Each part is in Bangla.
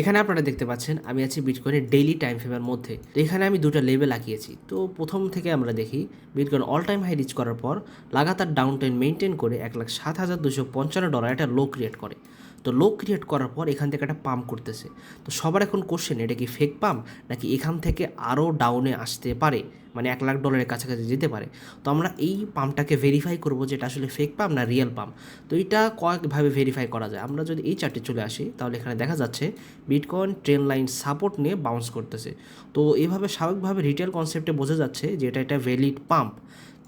এখানে আপনারা দেখতে পাচ্ছেন আমি আছি বিটকয়েনের ডেইলি টাইম ফ্রেমের মধ্যে। তো এখানে আমি দুটো লেভেল আঁকিয়েছি। তো প্রথম থেকে আমরা দেখি bitcoin all time high reach করার পর লাগাতার ডাউন টাইম মেনটেন করে $1,07,255 একটা লো ক্রিয়েট করে। তো লো ক্রিয়েট করার পর এখান থেকে একটা পাম্প করতেছে। তো সবার এখন কোশ্চেন, এটা কি ফেক পাম্প নাকি এখান থেকে আরও ডাউনে আসতে পারে, মানে $1,00,000 কাছাকাছি যেতে পারে। তো আমরা এই পাম্পটাকে ভেরিফাই করবো যে এটা আসলে ফেক পাম্প না রিয়েল পাম্প। তো এটা কয়েকভাবে ভেরিফাই করা যায়। আমরা যদি এই চার্টে চলে আসি তাহলে এখানে দেখা যাচ্ছে বিটকয়েন ট্রেন লাইন সাপোর্ট নিয়ে বাউন্স করতেছে। তো এইভাবে স্বাভাবিকভাবে রিটেল কনসেপ্টে বোঝা যাচ্ছে যে এটা একটা ভ্যালিড পাম্প।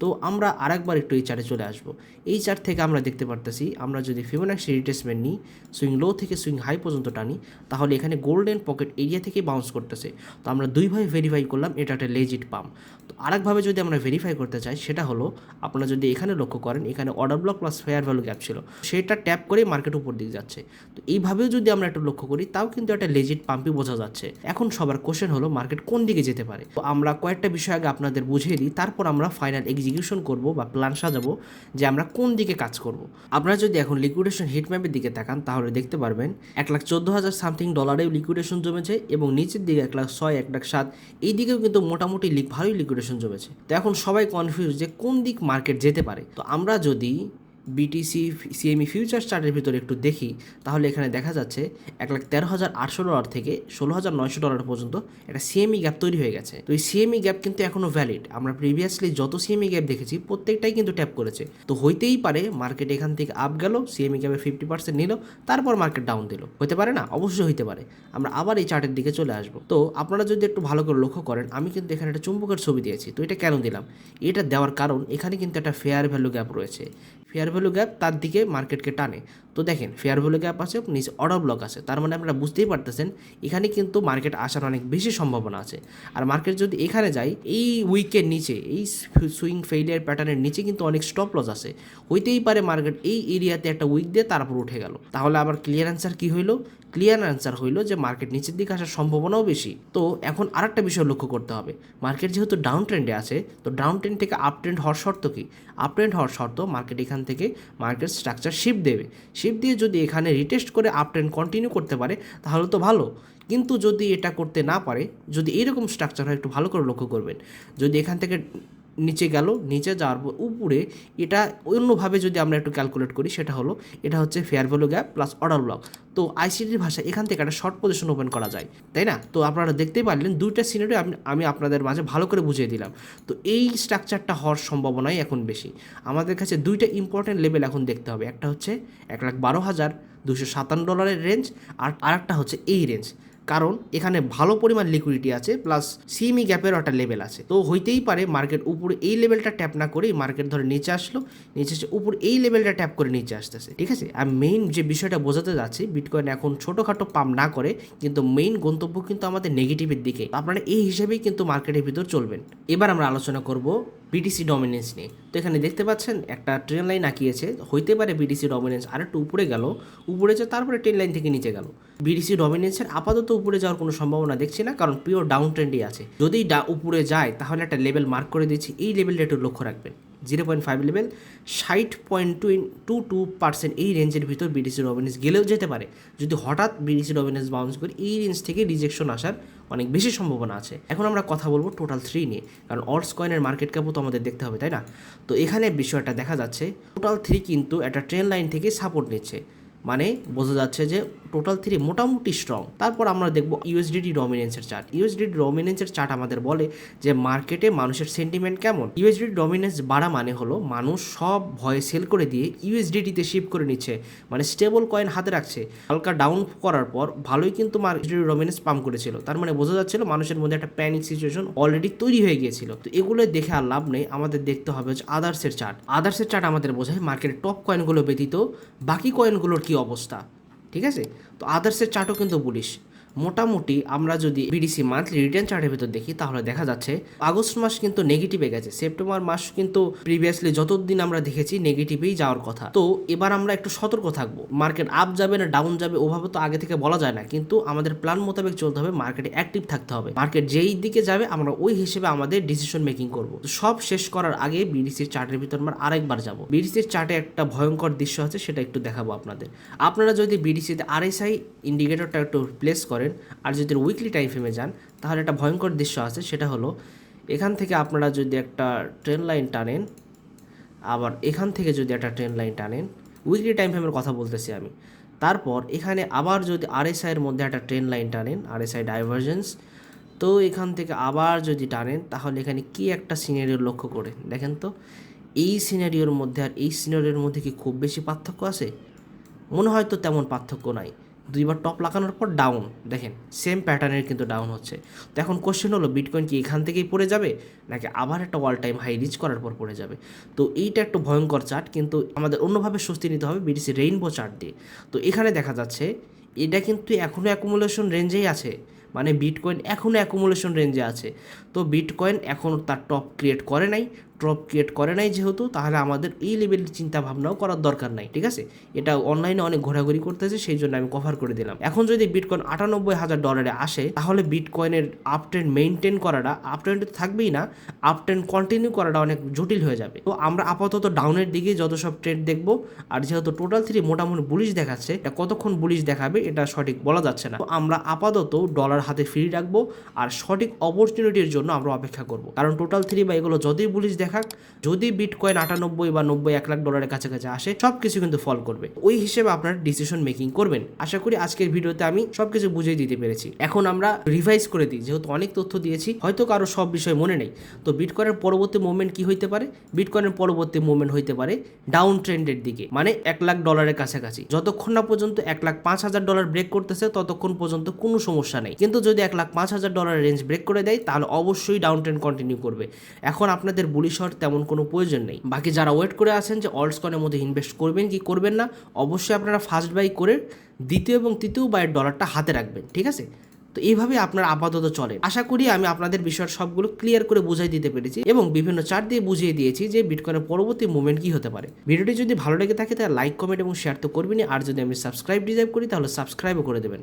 তো আমরা আরেকবার একটু এই চার্টে চলে আসব। এই চার্ট থেকে আমরা দেখতে পারতেছি, আমরা যদি ফিবোনাক্সি রিট্রেসমেন্ট নিই, সুইং লো থেকে সুইং হাই পর্যন্ত টানি, তাহলে এখানে গোল্ডেন পকেট এরিয়া থেকে বাউন্স করতেছে। তো আমরা দুইভাবে ভেরিফাই করলাম এটা একটা লেজিট পাম্প। তো আরেকভাবে যদি আমরা ভেরিফাই করতে চাই সেটা হলো, আপনারা যদি এখানে লক্ষ্য করেন এখানে order block plus fair value gap ছিল, সেটা ট্যাপ করে মার্কেট উপর দিকে যাচ্ছে। তো এইভাবেও যদি আমরা একটু লক্ষ্য করি তাও কিন্তু একটা লেজিট পাম্পই বোঝা যাচ্ছে। এখন সবার কোশ্চেন হলো মার্কেট কোন দিকে যেতে পারে। তো আমরা কয়েকটা বিষয় আগে আপনাদের বুঝিয়ে দিই, তারপর আমরা ফাইনাল এক্সিকিউশন করব বা প্ল্যান সাজাবো যে আমরা কোন দিকে কাজ করব। আপনারা যদি এখন লিকুইডেশন হিট ম্যাপের দিকে তাকান তাহলে দেখতে পারবেন 1,14,000 সামথিং ডলারেও লিকুইডেশন জমেছে এবং নিচের দিকে 1,06,000 1,07,000 এই দিকেও কিন্তু মোটামুটি ভালোই লিকুইডেশন জমেছে। তো এখন সবাই কনফিউজ যে কোন দিক মার্কেট যেতে পারে। তো আমরা যদি বিটিসি সিএমই ফিউচার চার্টের ভিতরে একটু দেখি তাহলে এখানে দেখা যাচ্ছে $1,13,800 থেকে $16,900 পর্যন্ত একটা সিএমই গ্যাপ তৈরি হয়ে গেছে। তো এই সিএমই গ্যাপ কিন্তু এখনও ভ্যালিড। আমরা প্রিভিয়াসলি যত সিএমই গ্যাপ দেখেছি প্রত্যেকটাই কিন্তু ট্যাপ করেছে। তো হইতেই পারে মার্কেট এখান থেকে আপ গেল, সিএমই গ্যাপের 50% নিল, তারপর মার্কেট ডাউন দিল। হতে পারে না? অবশ্যই হইতে পারে। আমরা আবার এই চার্টের দিকে চলে আসবো। তো আপনারা যদি একটু ভালো করে লক্ষ্য করেন, আমি কিন্তু এখানে একটা চুম্বকের ছবি দিয়েছি। তো এটা কেন দিলাম? এটা দেওয়ার কারণ এখানে কিন্তু একটা ফেয়ার ভ্যালু গ্যাপ রয়েছে। ফেয়ার ভ্যালু গ্যাপ তার দিকে মার্কেটকে টানে। তো দেখেন ফেয়ার ভ্যালু গ্যাপ আছে, নিচে অর্ডার ব্লক আছে, তার মানে আপনারা বুঝতেই পারতেছেন এখানে কিন্তু মার্কেট আসার অনেক বেশি সম্ভাবনা আছে। আর মার্কেট যদি এখানে যায়, এই উইকের নিচে, এই সুইং ফেইলিয়ার প্যাটার্নের নিচে কিন্তু অনেক স্টপ লস আছে। হইতেই পারে মার্কেট এই এরিয়াতে একটা উইক দিয়ে তারপর উঠে গেল। তাহলে আবার ক্লিয়ার অ্যান্সার কী হইলো? ক্লিয়ার অ্যান্সার হইলো যে মার্কেট নিচের দিকে আসার সম্ভাবনাও বেশি। তো এখন আরেকটা বিষয় লক্ষ্য করতে হবে, মার্কেট যেহেতু ডাউন ট্রেন্ডে আছে, তো ডাউন ট্রেন্ড থেকে আপ ট্রেন্ড হওয়ার শর্ত কি? আপ ট্রেন্ড হওয়ার শর্ত মার্কেট এখান থেকে মার্কেট স্ট্রাকচার শিফট দেবে। শিফট দিয়ে যদি এখানে রিটেস্ট করে আপ ট্রেন্ড কন্টিনিউ করতে পারে তাহলে তো ভালো। কিন্তু যদি এটা করতে না পারে, যদি এরকম স্ট্রাকচার হয়, একটু ভালো করে লক্ষ্য করবেন, যদি এখান থেকে নিচে গেল, নিচে যাওয়ার পর উপরে, এটা অন্যভাবে যদি আমরা একটু ক্যালকুলেট করি সেটা হলো, এটা হচ্ছে fair value gap plus order block. তো আইসিটির ভাষায় এখান থেকে একটা শর্ট পজিশন ওপেন করা যায়, তাই না? তো আপনারা দেখতেই পারলেন দুইটা সিনারিও আমি আপনাদের মাঝে ভালো করে বুঝিয়ে দিলাম। তো এই স্ট্রাকচারটা হওয়ার সম্ভাবনাই এখন বেশি। আমাদের কাছে দুইটা ইম্পর্টেন্ট লেভেল এখন দেখতে হবে, একটা হচ্ছে $1,12,257 রেঞ্জ, আর আরেকটা হচ্ছে এই রেঞ্জ। কারণ এখানে ভালো পরিমাণ লিকুইডিটি আছে, প্লাস সিএমই গ্যাপেরও একটা লেভেল আছে। তো হইতেই পারে মার্কেট উপরে এই লেভেলটা ট্যাপ না করেই মার্কেট ধরে নিচে আসলো, নিচে এসে উপর এই লেভেলটা ট্যাপ করে নিচে আসতেছে। ঠিক আছে, আর মেইন যে বিষয়টা বোঝাতে যাচ্ছি, বিটকয়েন এখন ছোটোখাটো পাম্প না করে কিন্তু মেইন গন্তব্য কিন্তু আমাদের নেগেটিভের দিকে। আপনারা এই হিসেবেই কিন্তু মার্কেটের ভিতর চলবেন। এবার আমরা আলোচনা করব বিটিসি ডমিনেন্স নিয়ে। তো এখানে দেখতে পাচ্ছেন একটা ট্রেন লাইন আঁকিয়েছে, হইতে পারে বিটিসি ডমিনেন্স আরেকটু উপরে গেল, উপরে যে তারপরে ট্রেন লাইন থেকে নিচে গেল। বিটিসি ডমিনেন্সের আপাতত উপরে যাওয়ার কোনো সম্ভাবনা দেখছি না, কারণ পিওর ডাউন ট্রেন্ডই আছে। যদি উপরে যায় তাহলে একটা লেভেল মার্ক করে দিচ্ছি, এই লেভেলটা একটু লক্ষ্য রাখবেন, 0.5 লেভেল, 60.22% এই রেঞ্জের ভিতর বিটিসি ডমিনেন্স গেলেও যেতে পারে। যদি হঠাৎ বিটিসি ডমিনেন্স বাউন্স করে এই রেঞ্জ থেকে রিজেকশন আসার অনেক বেশি সম্ভাবনা আছে। এখন আমরা কথা বলবো টোটাল 3 নিয়ে, কারণ অল্টস কয়েনের মার্কেট ক্যাপও তো আমাদের দেখতে হবে, তাই না? তো এখানে বিষয়টা দেখা যাচ্ছে টোটাল 3 কিন্তু একটা ট্রেন লাইন থেকে সাপোর্ট নিচ্ছে, মানে বোঝা যাচ্ছে যে টোটাল 3 মোটামুটি স্ট্রং। তারপর আমরা দেখব ইউএসডিটি ডমিনেন্সের চার্ট। ইউএসডিটি ডমিনেন্সের চার্ট আমাদের বলে যে মার্কেটে মানুষের সেন্টিমেন্ট কেমন। ইউএসডিটি ডমিনেন্স বাড়া মানে হলো মানুষ সব ভয়ে সেল করে দিয়ে ইউএসডিটিতে শিফট করে নিচ্ছে, মানে স্টেবল কয়েন হাতে রাখছে। হালকা ডাউন করার পর ভালোই কিন্তু ইউএসডিটি ডমিনেন্স পাম্প করেছিল, তার মানে বোঝা যাচ্ছিল মানুষের মধ্যে একটা প্যানিক সিচুয়েশন অলরেডি তৈরি হয়ে গিয়েছিল। তো এগুলো দেখে আর লাভ নেই, আমাদের দেখতে হবে হচ্ছে আদার্সের চার্ট। আদার্সের চার্ট আমাদের বোঝায় মার্কেটের টপ কয়েনগুলো ব্যতীত বাকি কয়েনগুলোর কী অবস্থা। ঠিক আছে, তো আদার্সের চার্টও কিন্তু বুলিশ। মোটামুটি আমরা যদি বিডিসি মান্থলি রিটার্ন চার্টের ভিতর দেখি তাহলে দেখা যাচ্ছে আগস্ট মাস কিন্তু নেগেটিভে গেছে, সেপ্টেম্বর মাস কিন্তু প্রিভিয়াসলি যতদিন আমরা দেখেছি নেগেটিভেই যাওয়ার কথা। তো এবার আমরা একটু সতর্ক থাকবো, মার্কেট আপ যাবে না ডাউন যাবে ওভাবে তো আগে থেকে বলা যায় না, কিন্তু আমাদের প্ল্যান মোতাবেক চলতে হবে, মার্কেটে অ্যাক্টিভ থাকতে হবে। মার্কেট যেই দিকে যাবে আমরা ওই হিসেবে আমাদের ডিসিশন মেকিং করবো। তো সব শেষ করার আগে বিডিসির চার্টের ভিতর আমরা আরেকবার যাবো। বিডিসির চার্টে একটা ভয়ঙ্কর দৃশ্য আছে, সেটা একটু দেখাবো আপনাদের। আপনারা যদি বিডিসিতে আরএসআই ইন্ডিকেটরটা একটু প্লেস করেন করেন আর যদি উইকলি টাইম ফ্রেমে যান তাহলে একটা ভয়ঙ্কর দৃশ্য আছে, সেটা হলো এখান থেকে আপনারা যদি একটা ট্রেন লাইন টানেন, আবার এখান থেকে যদি একটা ট্রেন লাইন টানেন, উইকলি টাইম ফ্রেমের কথা বলতেছি আমি, তারপর এখানে আবার যদি আরএসআইয়ের মধ্যে একটা ট্রেন লাইন টানেন, আরএসআই ডাইভারজেন্স, তো এখান থেকে আবার যদি টানেন তাহলে এখানে কি একটা সিনারিও লক্ষ্য করে দেখেন তো, এই সিনারিওর মধ্যে আর এই সিনারিওর মধ্যে কি খুব বেশি পার্থক্য আছে? মনে হয় তো তেমন পার্থক্য নাই। দুইবার টপ লাগানোর পর ডাউন, দেখেন সেম প্যাটার্নের কিন্তু ডাউন হচ্ছে। তো এখন কোশ্চেন হলো বিটকয়েন কি এখান থেকেই পড়ে যাবে নাকি আবার একটা অল টাইম হাই রিচ করার পর পড়ে যাবে? তো এইটা একটু ভয়ঙ্কর চার্ট, কিন্তু আমাদের অন্যভাবে স্বস্তি নিতে হবে বিটিসি রেইনবো চার্ট দিয়ে। তো এখানে দেখা যাচ্ছে এটা কিন্তু এখনও অ্যাকুমুলেশন রেঞ্জেই আছে, মানে বিটকয়েন এখনও অ্যাকুমুলেশন রেঞ্জে আছে। তো বিটকয়েন এখনও তার টপ ক্রিয়েট করে নাই, যেহেতু তাহলে আমাদের এই লেভেলের চিন্তা ভাবনাও করার দরকার নাই, ঠিক আছে? এটা অনলাইনে অনেক ঘোরাঘুরি করতেছে, সেই জন্য আমি কভার করে দিলাম। এখন যদি বিটকয়েন $98,000 আসে তাহলে বিটকয়েনের আপ ট্রেন্ড মেনটেন করাটা, আপ ট্রেন্ড থাকবেই না, আপ ট্রেন্ড কন্টিনিউ করাটা অনেক জটিল হয়ে যাবে। তো আমরা আপাতত ডাউনের দিকে যত সব ট্রেন্ড দেখবো, আর যেহেতু টোটাল 3 মোটামুটি বুলিশ দেখাচ্ছে, এটা কতক্ষণ বুলিশ দেখাবে এটা সঠিক বলা যাচ্ছে না। তো আমরা আপাতত ডলার হাতে ফ্রি রাখবো আর সঠিক অপরচুনিটির জন্য আমরা অপেক্ষা করব, কারণ টোটাল 3 বা এগুলো যতই বুলিশ দেখাক, যদি বিটকয়েন 98 বা 90 $1,00,000 কাছাকাছি আসে সব কিছু কিন্তু ফল করবে। ওই হিসেবে আপনার ডিসিশন মেকিং করবেন। আশা করি আজকের ভিডিওতে আমি সবকিছু বুঝিয়ে দিতে পেরেছি। এখন আমরা রিভাইজ করে দিই, যেহেতু অনেক তথ্য দিয়েছি, হয়তো কারো সব বিষয় মনে নেই। তো বিটকয়েনের পরবর্তী মুভমেন্ট কি হইতে পারে? বিটকয়েনের পরবর্তী মুভমেন্ট হইতে পারে ডাউন ট্রেন্ডের দিকে, মানে $1,00,000 কাছাকাছি। যতক্ষণ না পর্যন্ত $1,05,000 ব্রেক করতেছে ততক্ষণ পর্যন্ত কোনো সমস্যা নেই, কিন্তু যদি $1,05,000 রেঞ্জ ব্রেক করে দেয় তাহলে অবশ্যই ডাউন ট্রেন্ড কন্টিনিউ করবে। এখন আপনাদের বুলিশ হওয়ার তেমন কোনো প্রয়োজন নেই। বাকি যারা ওয়েট করে আছেন যে অল্টস কয়েনের মধ্যে ইনভেস্ট করবেন কি করবেন না, অবশ্যই আপনারা ফার্স্ট বাই করে দ্বিতীয় এবং তৃতীয় বাইয়ের ডলারটা হাতে রাখবেন, ঠিক আছে? তো এইভাবে আপনারা আপাতত চলেন। আশা করি আমি আপনাদের বিষয়ের সবগুলো ক্লিয়ার করে বুঝাই দিতে পেরেছি এবং বিভিন্ন চার্ট দিয়ে বুঝিয়ে দিয়েছি যে বিটকয়েনের পরবর্তী মুভমেন্ট কি হতে পারে। ভিডিওটি যদি ভালো লেগে থাকে তাহলে লাইক, কমেন্ট এবং শেয়ার তো করবেনই, আর যদি আমি সাবস্ক্রাইব ডিজাইভ করি তাহলে সাবস্ক্রাইবও করে দেবেন।